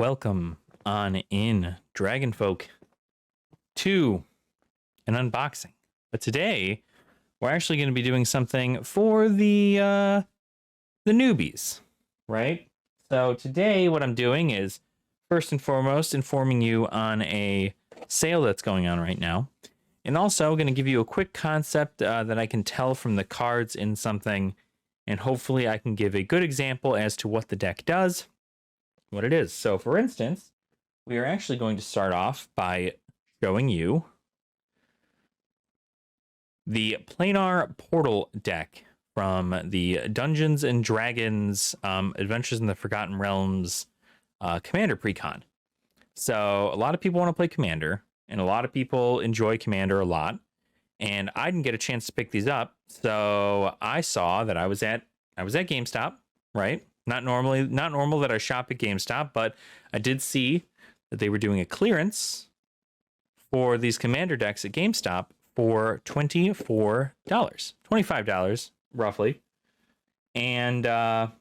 Welcome on in, Dragonfolk 2, an unboxing. But today, we're actually going to be doing something for the newbies, right? So today, what I'm doing is, first and foremost, informing you on a sale that's going on right now. And also, going to give you a quick concept that I can tell from the cards in something. And hopefully, I can give a good example as to what the deck does, what it is. So for instance, we are actually going to start off by showing you the Planar Portal deck from the Dungeons and Dragons Adventures in the Forgotten Realms Commander Precon. So a lot of people want to play Commander, and a lot of people enjoy Commander a lot. And I didn't get a chance to pick these up, so I saw that I was at GameStop, right? Not normal that I shop at GameStop, but I did see that they were doing a clearance for these Commander decks at GameStop for $24, $25 roughly. And that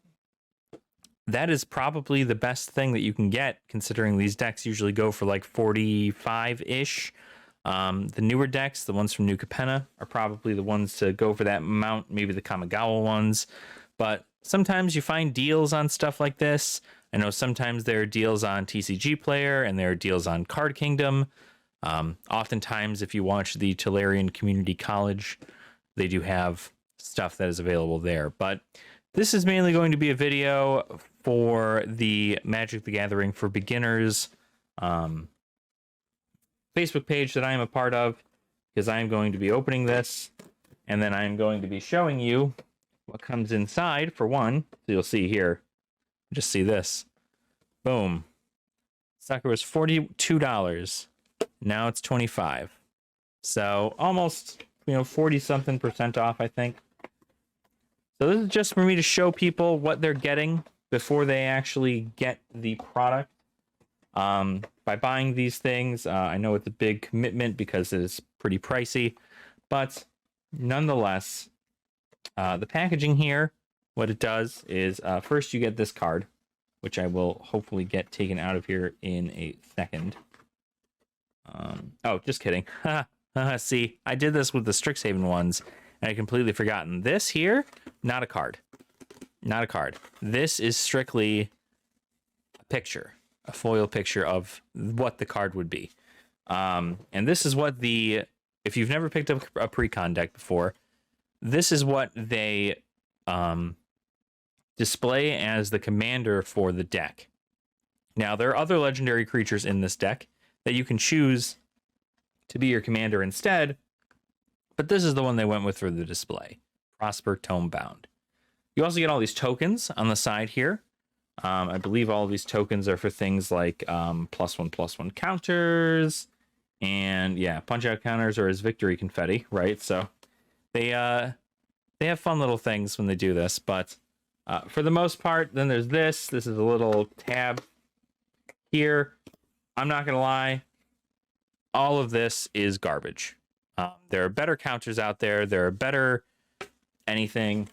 is probably the best thing that you can get, considering these decks usually go for like 45-ish. The newer decks, the ones from New Capenna, are probably the ones to go for that amount, maybe the Kamigawa ones. But sometimes you find deals on stuff like this. I know sometimes there are deals on TCG Player and there are deals on Card Kingdom. Oftentimes, if you watch the Tolarian Community College, they do have stuff that is available there. But this is mainly going to be a video for the Magic the Gathering for Beginners Facebook page that I am a part of, because I am going to be opening this, and then I am going to be showing you what comes inside. For one, so you'll see here, just see this. Boom. Sucker was $42. Now it's $25. So almost, 40-something% off, I think. So this is just for me to show people what they're getting before they actually get the product. By buying these things, I know it's a big commitment because it is pretty pricey, but nonetheless, the packaging here, what it does is first you get this card, which I will hopefully get taken out of here in a second. Oh, just kidding. See, I did this with the Strixhaven ones, and I completely forgotten. This here, not a card. Not a card. This is strictly a picture. A foil picture of what the card would be. And this is what if you've never picked up a Precon deck before, this is what they display as the commander for the deck. Now, there are other legendary creatures in this deck that you can choose to be your commander instead, but this is the one they went with for the display. Prosper Tomebound. You also get all these tokens on the side here. I believe all of these tokens are for things like +1/+1 counters, and punch out counters, or as victory confetti, right? So they have fun little things when they do this, but for the most part, then there's this. This is a little tab here. I'm not gonna lie, all of this is garbage. There are better counters out there. There are better anything.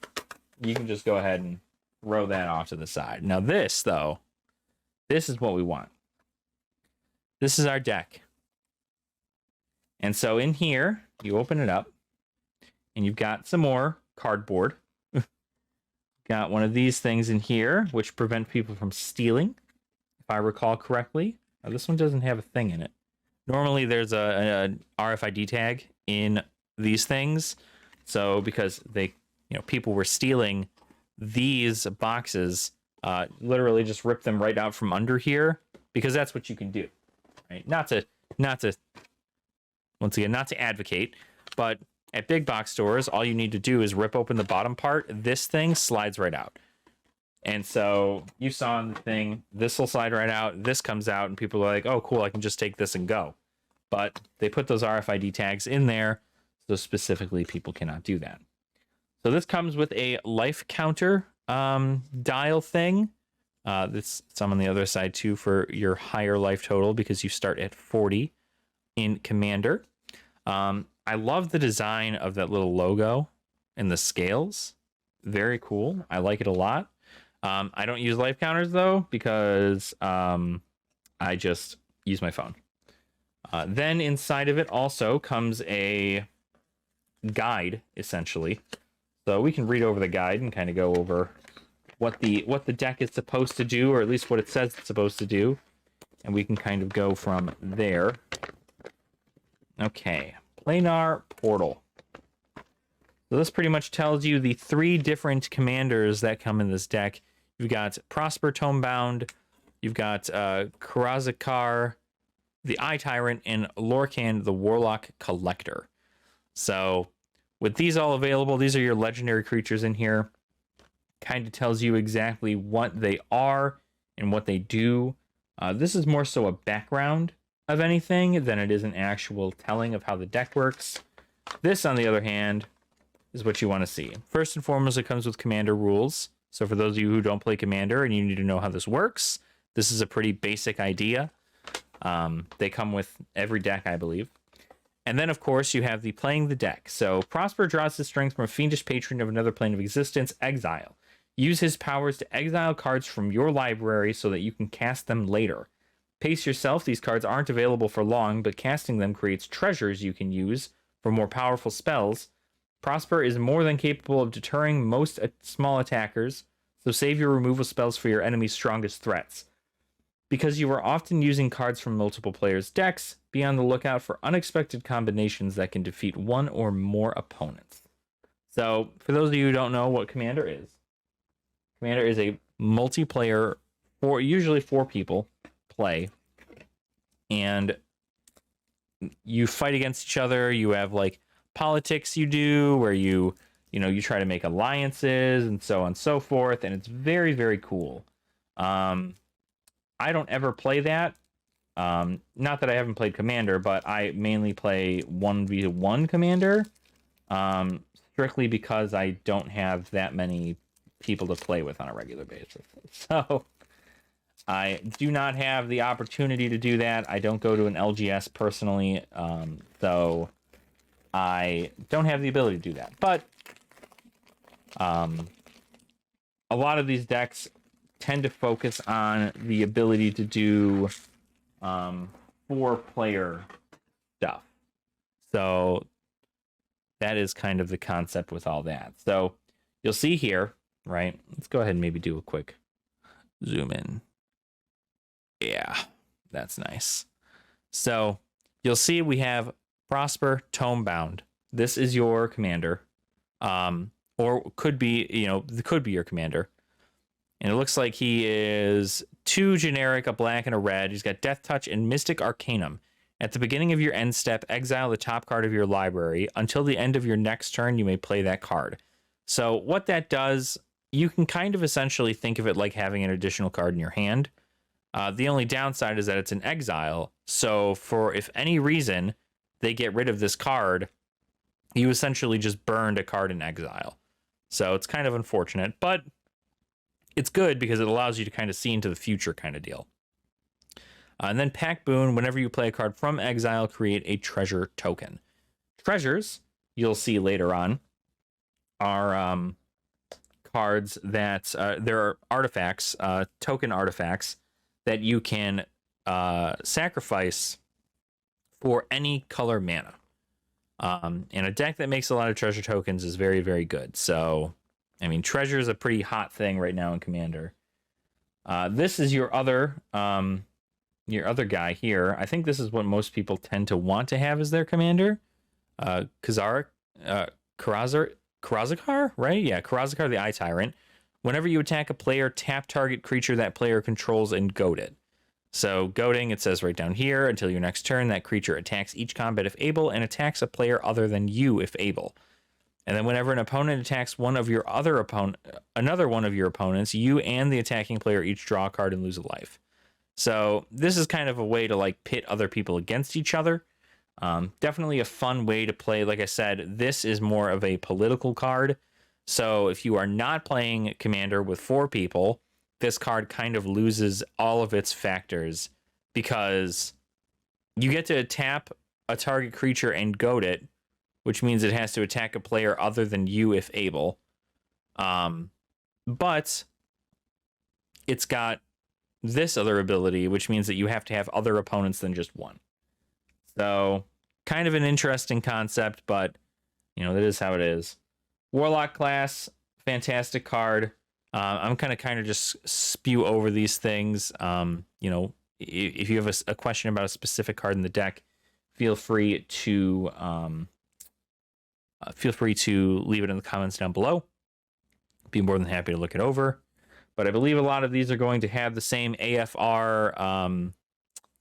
You can just go ahead and throw that off to the side. Now this, though, this is what we want. This is our deck. And so in here, you open it up, and you've got some more cardboard. Got one of these things in here, which prevent people from stealing, if I recall correctly. Now, this one doesn't have a thing in it. Normally, there's a RFID tag in these things. So because people were stealing these boxes, literally just rip them right out from under here, because that's what you can do, right? Not to once again, not to advocate, but at big box stores, all you need to do is rip open the bottom part. This thing slides right out. And so you saw in the thing, this will slide right out. This comes out, and people are like, oh, cool, I can just take this and go. But they put those RFID tags in there, so specifically people cannot do that. So this comes with a life counter dial thing. This some on the other side too for your higher life total, because you start at 40 in Commander. I love the design of that little logo and the scales. Very cool. I like it a lot. I don't use life counters though, because I just use my phone. Then inside of it also comes a guide, essentially. So we can read over the guide and kind of go over what the deck is supposed to do, or at least what it says it's supposed to do. And we can kind of go from there. Okay, Planar Portal. So this pretty much tells you the 3 different commanders that come in this deck. You've got Prosper Tomebound, you've got Karazakar, the Eye Tyrant, and Lorcan, the Warlock Collector. So with these all available, these are your legendary creatures in here. Kind of tells you exactly what they are and what they do. This is more so a background of anything than it is an actual telling of how the deck works. This, on the other hand, is what you want to see. First and foremost, it comes with Commander rules. So for those of you who don't play Commander and you need to know how this works, this is a pretty basic idea. They come with every deck, I believe. And then, of course, you have the playing the deck. So Prosper draws his strength from a fiendish patron of another plane of existence, Exile. Use his powers to exile cards from your library so that you can cast them later. Pace yourself. These cards aren't available for long, but casting them creates treasures you can use for more powerful spells. Prosper is more than capable of deterring most small attackers, so save your removal spells for your enemy's strongest threats. Because you are often using cards from multiple players' decks, be on the lookout for unexpected combinations that can defeat one or more opponents. So, for those of you who don't know what Commander is a multiplayer, usually 4 people play, and you fight against each other. You have like politics you do where you try to make alliances and so on and so forth, and it's very, very cool. I don't ever play that. Not that I haven't played Commander, but I mainly play 1v1 Commander, strictly because I don't have that many people to play with on a regular basis. So I do not have the opportunity to do that. I don't go to an LGS personally, so I don't have the ability to do that. But a lot of these decks tend to focus on the ability to do 4-player stuff. So that is kind of the concept with all that. So you'll see here, right? Let's go ahead and maybe do a quick zoom in. Yeah, that's nice. So you'll see we have Prosper Tomebound. This is your commander. Or could be your commander. And it looks like he is 2 generic, a black and a red. He's got Death Touch and Mystic Arcanum. At the beginning of your end step, exile the top card of your library. Until the end of your next turn, you may play that card. So what that does, you can kind of essentially think of it like having an additional card in your hand. The only downside is that it's an exile. So for if any reason they get rid of this card, you essentially just burned a card in exile. So it's kind of unfortunate, but it's good because it allows you to kind of see into the future kind of deal. And then Pack Boon, whenever you play a card from exile, create a treasure token. Treasures, you'll see later on, are cards that, there are artifacts, token artifacts, that you can sacrifice for any color mana. And a deck that makes a lot of treasure tokens is very, very good. So, I mean, treasure is a pretty hot thing right now in Commander. This is your other guy here. I think this is what most people tend to want to have as their commander. Karazakar, right? Yeah, Karazakar, the Eye Tyrant. Whenever you attack a player, tap target creature that player controls and goad it. So goading, it says right down here, until your next turn, that creature attacks each combat if able and attacks a player other than you if able. And then whenever an opponent attacks another one of your opponents, you and the attacking player each draw a card and lose a life. So this is kind of a way to like pit other people against each other. Definitely a fun way to play. Like I said, this is more of a political card. So if you are not playing Commander with 4 people, this card kind of loses all of its factors because you get to tap a target creature and goad it, which means it has to attack a player other than you if able. But it's got this other ability, which means that you have to have other opponents than just one. So kind of an interesting concept, but that is how it is. Warlock class, fantastic card. I'm kind of just spew over these things. If you have a question about a specific card in the deck, feel free to leave it in the comments down below. Be more than happy to look it over. But I believe a lot of these are going to have the same AFR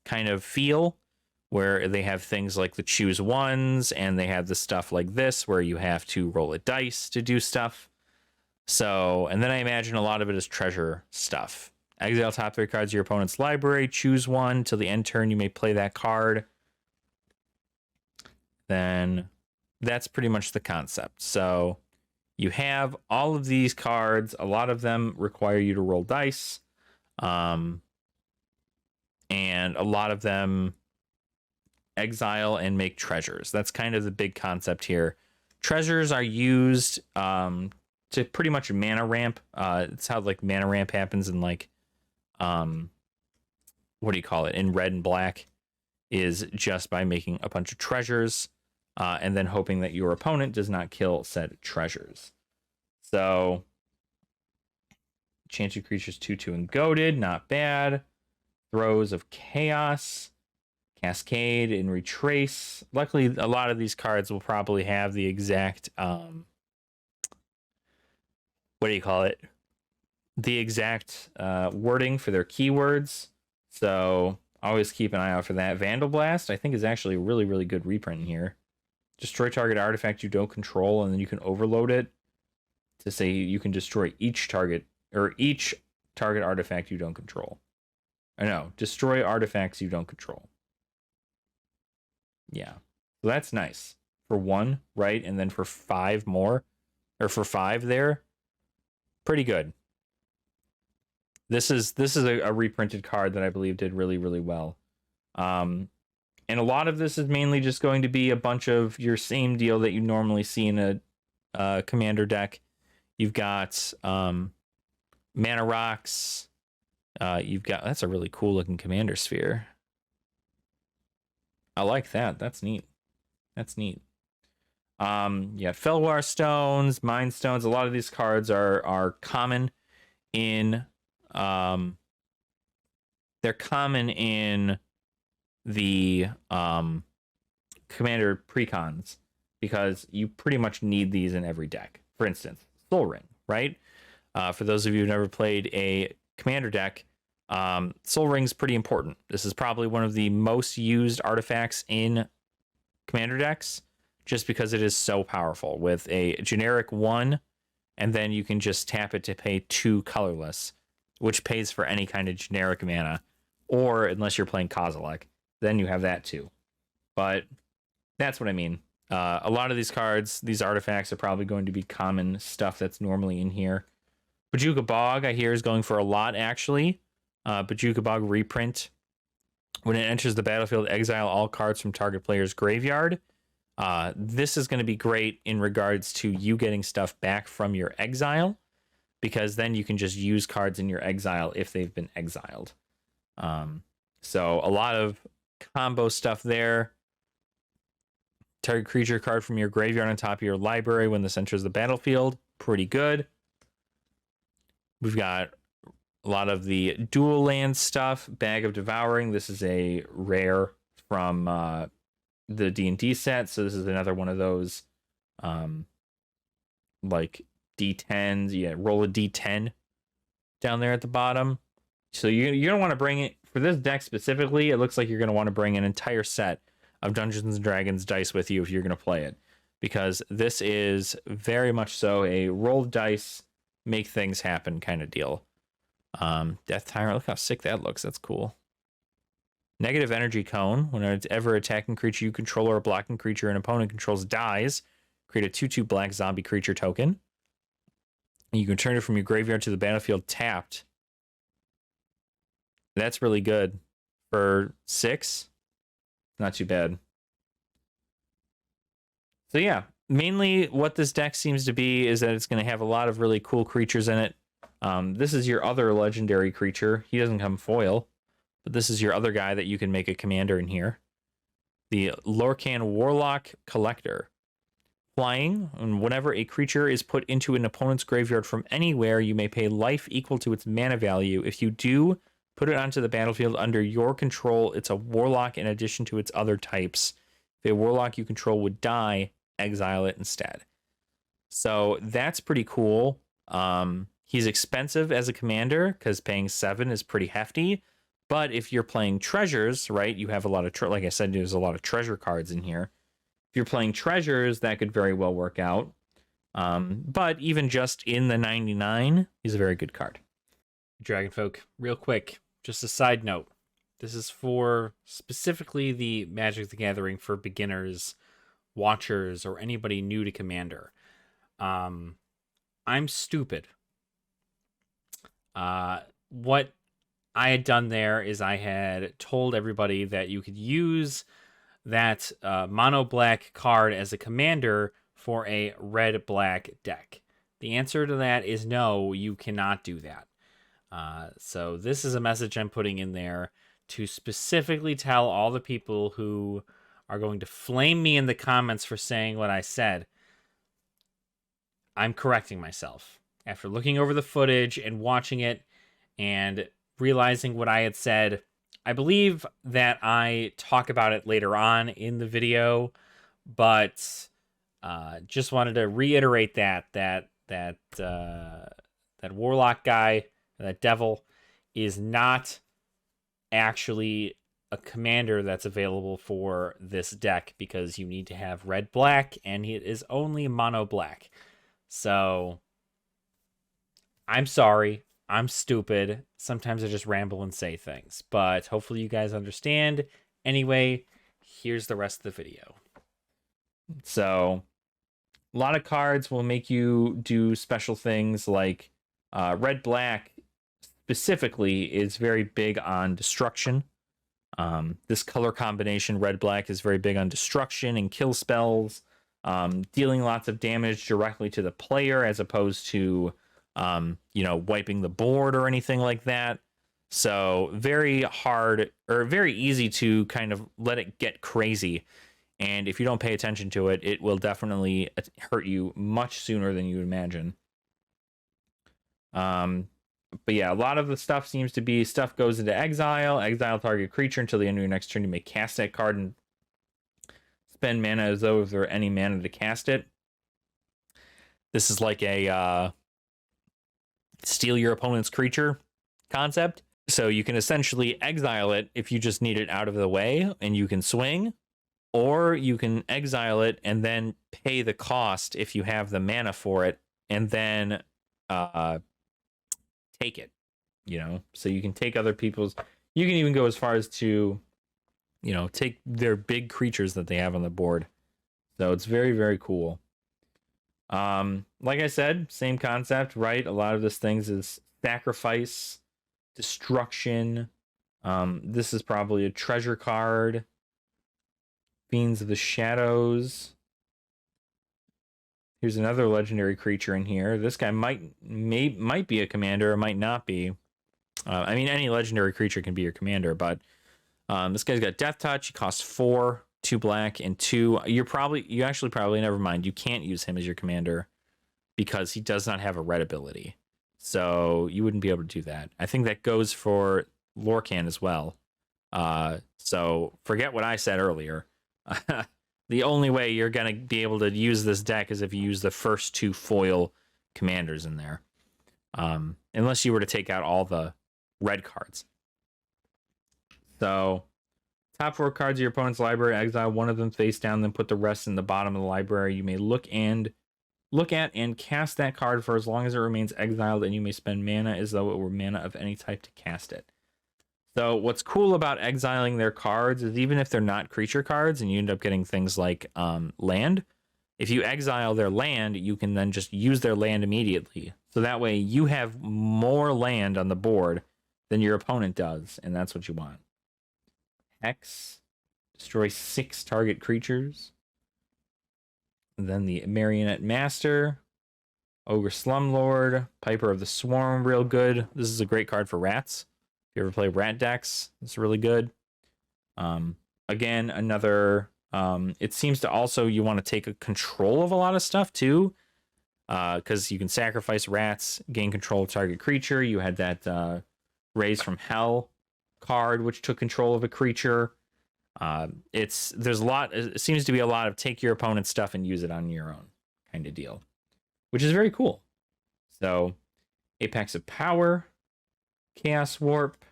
kind of feel, where they have things like the choose ones, and they have the stuff like this where you have to roll a dice to do stuff. So, and then I imagine a lot of it is treasure stuff. Exile top 3 cards of your opponent's library, choose one. Till the end turn, you may play that card. Then that's pretty much the concept. So you have all of these cards. A lot of them require you to roll dice. And a lot of them exile and make treasures. That's kind of the big concept here. Treasures are used to pretty much mana ramp. It's how like mana ramp happens in like what do you call it, in red and black, is just by making a bunch of treasures and then hoping that your opponent does not kill said treasures. So chance your creatures 2/2 and goaded, not bad. Throes of Chaos, Cascade, and Retrace. Luckily, a lot of these cards will probably have the exact what do you call it? The exact wording for their keywords. So always keep an eye out for that. Vandal Blast, I think, is actually a really, really good reprint here. Destroy target artifact you don't control, and then you can overload it to say you can destroy each target artifact you don't control. I know, destroy artifacts you don't control. Yeah, so that's nice for 1, right? And then for 5 more, or for 5 there, pretty good. This is a reprinted card that I believe did really, really well. And a lot of this is mainly just going to be a bunch of your same deal that you normally see in a commander deck. You've got mana rocks. You've got, that's a really cool looking commander sphere. I like that. That's neat. That's neat. Yeah, Felwar stones, Mind stones. A lot of these cards are common in they're common in the Commander Precons, because you pretty much need these in every deck. For instance, Soul Ring, right? For those of you who've never played a Commander deck, Soul Ring's pretty important. This is probably one of the most used artifacts in Commander decks, just because it is so powerful with a generic 1, and then you can just tap it to pay 2 colorless, which pays for any kind of generic mana, or unless you're playing Kozilek, then you have that too. But that's what I mean. A lot of these cards, these artifacts, are probably going to be common stuff that's normally in here. Bojuka Bog, I hear, is going for a lot, actually. Bojuka Bog reprint. When it enters the battlefield, exile all cards from target player's graveyard. This is going to be great in regards to you getting stuff back from your exile, because then you can just use cards in your exile if they've been exiled. So a lot of combo stuff there. Target creature card from your graveyard on top of your library when this enters the battlefield. Pretty good. We've got a lot of the dual land stuff. Bag of Devouring. This is a rare from the D&D set. So this is another one of those like D10s. Yeah, roll a D10 down there at the bottom. So you don't want to bring it, for this deck specifically, it looks like you're going to want to bring an entire set of Dungeons & Dragons dice with you if you're going to play it, because this is very much so a roll dice, make things happen kind of deal. Death Tyrant, look how sick that looks. That's cool. Negative Energy Cone. Whenever attacking creature you control or a blocking creature an opponent controls dies, create a 2/2 black zombie creature token. And you can turn it from your graveyard to the battlefield tapped. That's really good. For 6, not too bad. So yeah, mainly what this deck seems to be is that it's going to have a lot of really cool creatures in it. This is your other legendary creature. He doesn't come foil, but this is your other guy that you can make a commander in here. The Lorcan Warlock Collector. Flying, and whenever a creature is put into an opponent's graveyard from anywhere, you may pay life equal to its mana value. If you do, put it onto the battlefield under your control. It's a Warlock in addition to its other types. If a Warlock you control would die, exile it instead. So that's pretty cool. He's expensive as a commander because paying 7 is pretty hefty. But if you're playing treasures, right, you have a lot of, like I said, there's a lot of treasure cards in here. If you're playing treasures, that could very well work out. But even just in the 99, he's a very good card. Dragonfolk, real quick, just a side note. This is for specifically the Magic the Gathering for beginners, watchers, or anybody new to Commander. I'm stupid. What I had done there is I had told everybody that you could use that mono black card as a commander for a red black deck. The answer to that is no, you cannot do that. So this is a message I'm putting in there to specifically tell all the people who are going to flame me in the comments for saying what I said. I'm correcting myself. After looking over the footage and watching it and realizing what I had said, I believe that I talk about it later on in the video, but just wanted to reiterate that Warlock guy, that devil, is not actually a commander that's available for this deck because you need to have red black and it is only mono black. So I'm sorry, I'm stupid. Sometimes I just ramble and say things, but hopefully you guys understand. Anyway, here's the rest of the video. So a lot of cards will make you do special things like red black specifically is very big on destruction. This color combination, red black, is very big on destruction and kill spells, dealing lots of damage directly to the player as opposed to wiping the board or anything like that. So very hard or very easy to kind of let it get crazy. And if you don't pay attention to it, it will definitely hurt you much sooner than you would imagine. But yeah, a lot of the stuff seems to be stuff goes into exile. Exile target creature until the end of your next turn. You may cast that card and spend mana as though if there were any mana to cast it. This is like a steal your opponent's creature concept. So you can essentially exile it if you just need it out of the way and you can swing, or you can exile it and then pay the cost if you have the mana for it, and then take it, so you can take other people's, you can even go as far as to, take their big creatures that they have on the board. So it's very, very cool. Like I said, same concept, right? A lot of this things is sacrifice, destruction. This is probably a treasure card. Fiends of the Shadows. Here's another legendary creature in here. This guy might be a commander, or might not be. I mean, any legendary creature can be your commander, but this guy's got Death Touch. He costs 4, 2 black, and 2. You actually probably, never mind. You can't use him as your commander because he does not have a red ability. So you wouldn't be able to do that. I think that goes for Lorcan as well. So forget what I said earlier. The only way you're going to be able to use this deck is if you use the first 2 foil commanders in there. Unless you were to take out all the red cards. So, top 4 cards of your opponent's library, exile one of them face down, then put the rest in the bottom of the library. You may look at and cast that card for as long as it remains exiled, and you may spend mana as though it were mana of any type to cast it. So what's cool about exiling their cards is even if they're not creature cards and you end up getting things like land, if you exile their land, you can then just use their land immediately. So that way you have more land on the board than your opponent does, and that's what you want. Hex, destroy 6 target creatures. And then the Marionette Master. Ogre Slumlord, Piper of the Swarm, real good. This is a great card for rats. If you ever play rat decks, it's really good. Again, another. It seems to also you want to take a control of a lot of stuff too, because you can sacrifice rats, gain control of target creature. You had that Raise from Hell card, which took control of a creature. There's a lot. It seems to be a lot of take your opponent's stuff and use it on your own kind of deal, which is very cool. So, Apex of Power, Chaos Warp,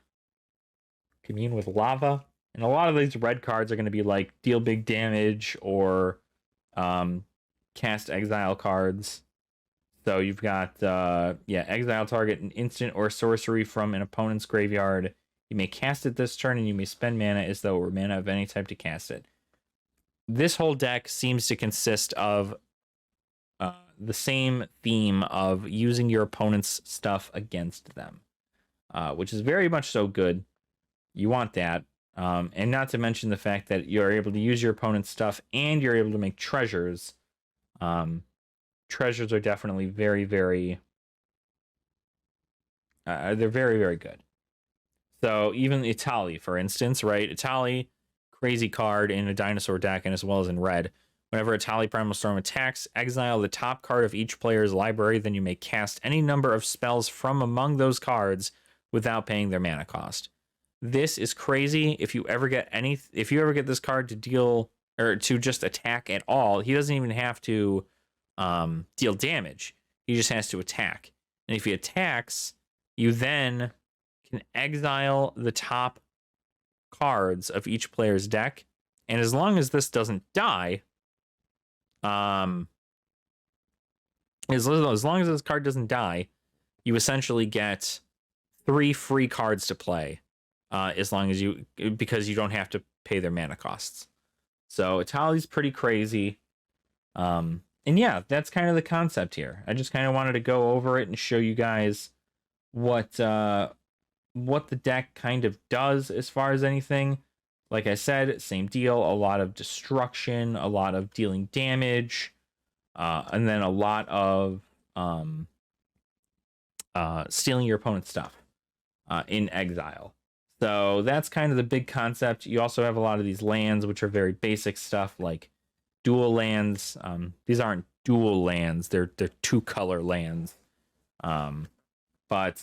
Commune with Lava, and a lot of these red cards are going to be like deal big damage or cast exile cards. So you've got exile target an instant or sorcery from an opponent's graveyard. You may cast it this turn, and you may spend mana as though it were mana of any type to cast it. This whole deck seems to consist of the same theme of using your opponent's stuff against them, which is very much so good. You want that. And not to mention the fact that you're able to use your opponent's stuff and you're able to make treasures. Treasures are definitely very, very... they're very, very good. So even Itali, for instance, right? Itali, crazy card in a dinosaur deck and as well as in red. Whenever Itali Primal Storm attacks, exile the top card of each player's library, then you may cast any number of spells from among those cards without paying their mana cost. This is crazy. If you ever get this card to deal or to just attack at all, he doesn't even have to deal damage. He just has to attack. And if he attacks, you then can exile the top cards of each player's deck. And as long as this doesn't die, as long as this card doesn't die, you essentially get 3 free cards to play. Because you don't have to pay their mana costs. So Itali's pretty crazy. And yeah, that's kind of the concept here. I just kind of wanted to go over it and show you guys what the deck kind of does as far as anything. Like I said, same deal, a lot of destruction, a lot of dealing damage, and then a lot of stealing your opponent's stuff in exile. So that's kind of the big concept. You also have a lot of these lands, which are very basic stuff like dual lands. These aren't dual lands. They're 2-color lands. But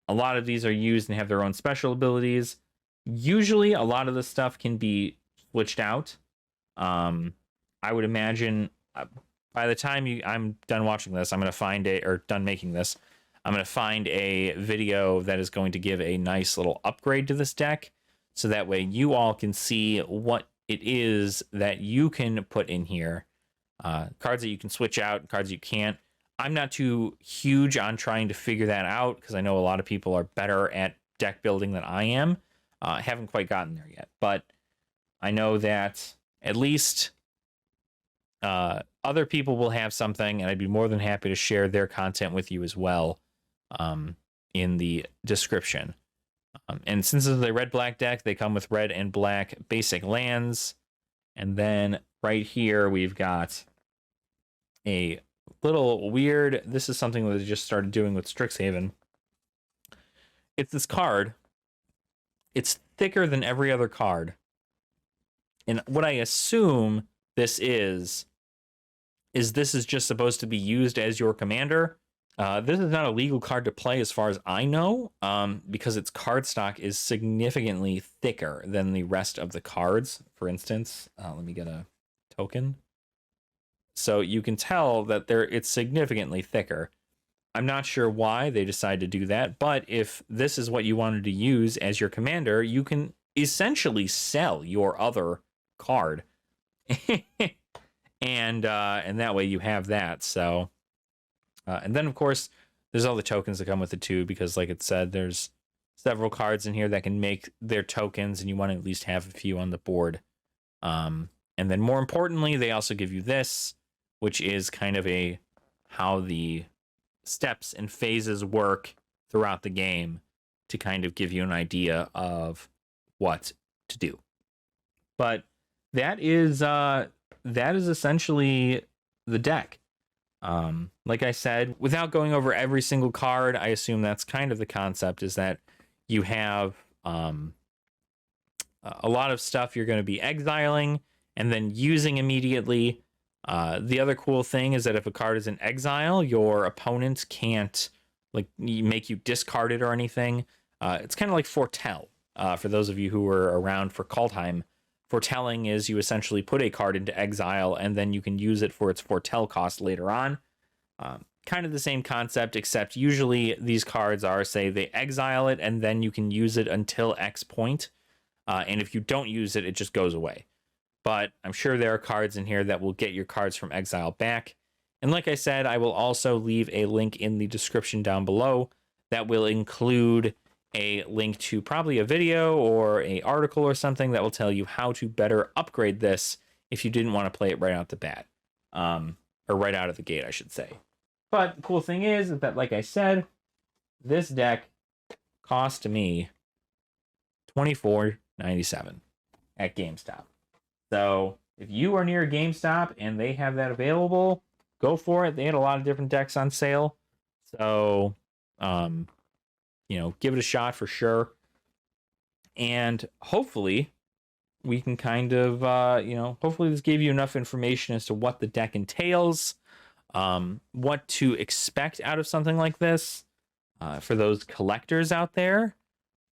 a lot of these are used and have their own special abilities. Usually a lot of the stuff can be switched out. I would imagine by the time I'm done watching this, I'm going to find done making this, I'm going to find a video that is going to give a nice little upgrade to this deck. So that way you all can see what it is that you can put in here. Cards that you can switch out, cards you can't. I'm not too huge on trying to figure that out because I know a lot of people are better at deck building than I am. I haven't quite gotten there yet. But I know that at least other people will have something, and I'd be more than happy to share their content with you as well. In the description. And since this is a red-black deck, they come with red and black basic lands. And then right here, we've got a little weird... This is something that I just started doing with Strixhaven. It's this card. It's thicker than every other card. And what I assume this is this is just supposed to be used as your commander. This is not a legal card to play as far as I know, because its card stock is significantly thicker than the rest of the cards. For instance, let me get a token. So you can tell that it's significantly thicker. I'm not sure why they decided to do that, but if this is what you wanted to use as your commander, you can essentially sell your other card. and that way you have that, so... and then, of course, there's all the tokens that come with it, too, because, like it said, there's several cards in here that can make their tokens, and you want to at least have a few on the board. And then, more importantly, they also give you this, which is kind of how the steps and phases work throughout the game to kind of give you an idea of what to do. But that is essentially the deck. Like I said, without going over every single card, I assume that's kind of the concept, is that you have a lot of stuff you're going to be exiling and then using immediately. The other cool thing is that if a card is in exile, your opponent can't like make you discard it or anything. It's kind of like foretell. For those of you who were around for Kaldheim, foretelling is you essentially put a card into exile and then you can use it for its foretell cost later on. Kind of the same concept, except usually these cards are, say, they exile it and then you can use it until X point. And if you don't use it, it just goes away. But I'm sure there are cards in here that will get your cards from exile back. And like I said, I will also leave a link in the description down below that will include a link to probably a video or an article or something that will tell you how to better upgrade this if you didn't want to play it right out the bat. Or right out of the gate, I should say. But the cool thing is that, like I said, this deck cost me $24.97 at GameStop. So if you are near a GameStop and they have that available, go for it. They had a lot of different decks on sale. So, give it a shot for sure. And hopefully we can kind of, hopefully this gave you enough information as to what the deck entails, what to expect out of something like this. For those collectors out there,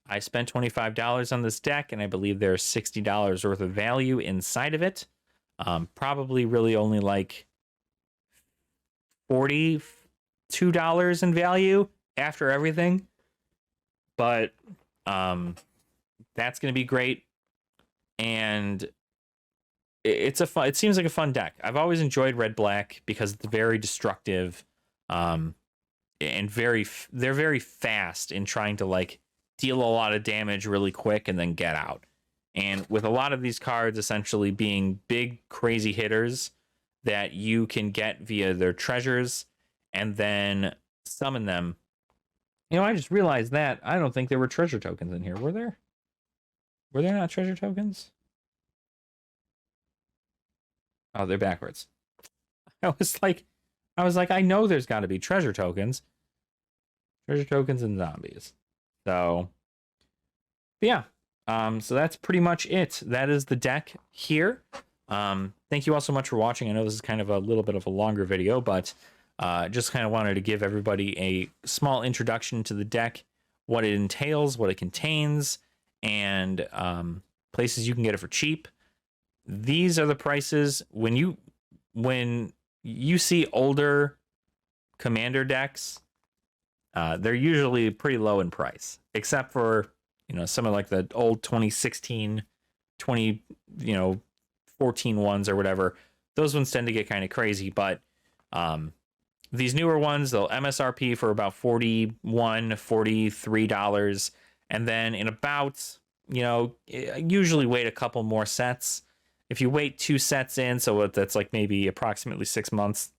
I spent $25 on this deck, and I believe there's $60 worth of value inside of it. Probably really only like $42 in value after everything. But that's going to be great. And it seems like a fun deck. I've always enjoyed red-black because it's very destructive, and they're very fast in trying to like deal a lot of damage really quick and then get out. And with a lot of these cards essentially being big, crazy hitters that you can get via their treasures and then summon them. I just realized that I don't think there were treasure tokens in here. Were there? Were there not treasure tokens? Oh, they're backwards. I was like, I know there's got to be treasure tokens. Treasure tokens and zombies. So, yeah. So that's pretty much it. That is the deck here. Thank you all so much for watching. I know this is kind of a little bit of a longer video, but just kind of wanted to give everybody a small introduction to the deck, what it entails, what it contains, and places you can get it for cheap. These are the prices when you see older Commander decks. They're usually pretty low in price, except for some of like the old 2016, 2014 ones or whatever. Those ones tend to get kind of crazy, but these newer ones, they'll MSRP for about $41, $43, and then in about usually wait a couple more sets. If you wait 2 sets in, so that's like maybe approximately 6 months,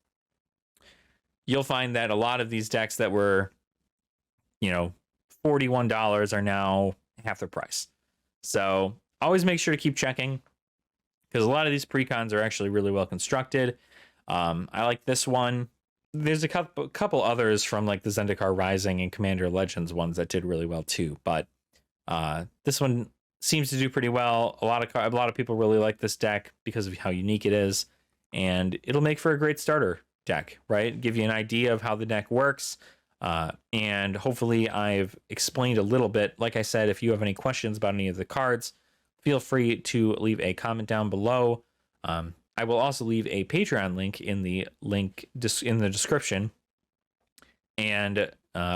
you'll find that a lot of these decks that were $41 are now half their price. So always make sure to keep checking, because a lot of these precons are actually really well constructed. I like this one. There's a couple others from like the Zendikar Rising and Commander Legends ones that did really well too, but this one seems to do pretty well. A lot of people really like this deck because of how unique it is, and it'll make for a great starter deck, right? Give you an idea of how the deck works. And hopefully I've explained a little bit. Like I said, if you have any questions about any of the cards, feel free to leave a comment down below. I will also leave a Patreon link in the description, and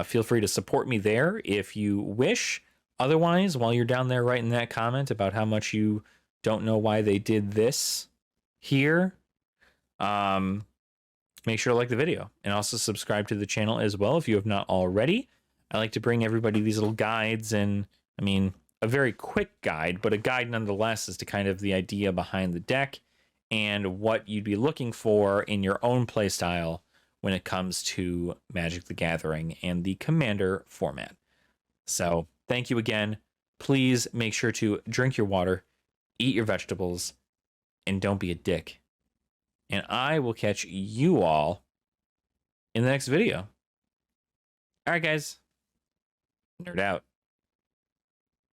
feel free to support me there if you wish. Otherwise, while you're down there writing that comment about how much you don't know why they did this here, make sure to like the video and also subscribe to the channel as well if you have not already. I like to bring everybody these little guides, and a very quick guide, but a guide nonetheless as to kind of the idea behind the deck and what you'd be looking for in your own playstyle when it comes to Magic the Gathering and the Commander format. So thank you again. Please make sure to drink your water, eat your vegetables, and don't be a dick. And I will catch you all in the next video. All right, guys. Nerd out.